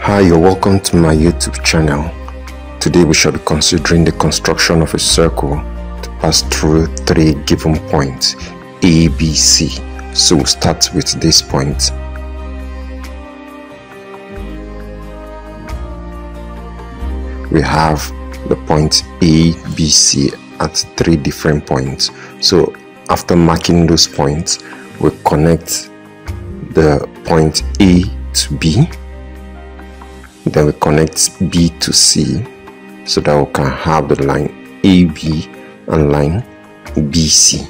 Hi, you're welcome to my YouTube channel. Today we shall be considering the construction of a circle to pass through three given points A, B, C. So we'll start with this point. We have the point A, B, C at three different points. So after marking those points, we connect the point A to B. Then we connect B to C so that we can have the line AB and line BC.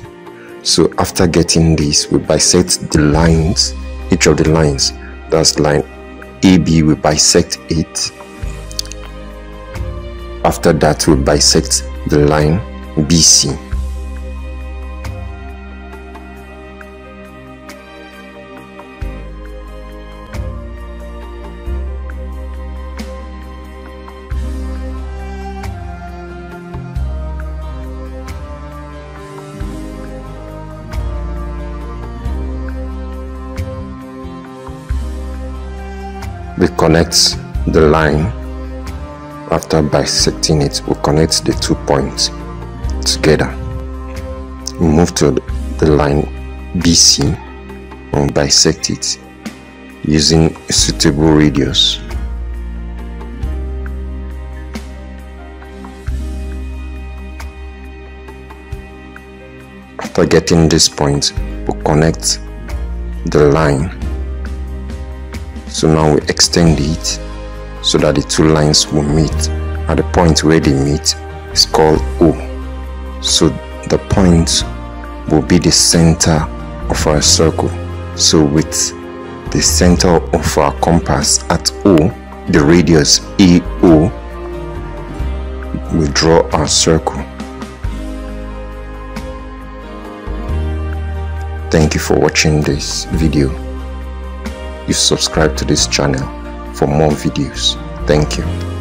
So after getting this, we bisect the lines, each of the lines. That's line AB, we bisect it. After that, we bisect the line BC. We connect the line. After bisecting it, we connect the 2 points together. We move to the line BC and bisect it using a suitable radius. After getting this point, we connect the line. So now we extend it so that the two lines will meet. At the point where they meet is called O. So the point will be the center of our circle. So with the center of our compass at O, the radius AO, we draw our circle. Thank you for watching this video. You subscribe to this channel for more videos. Thank you.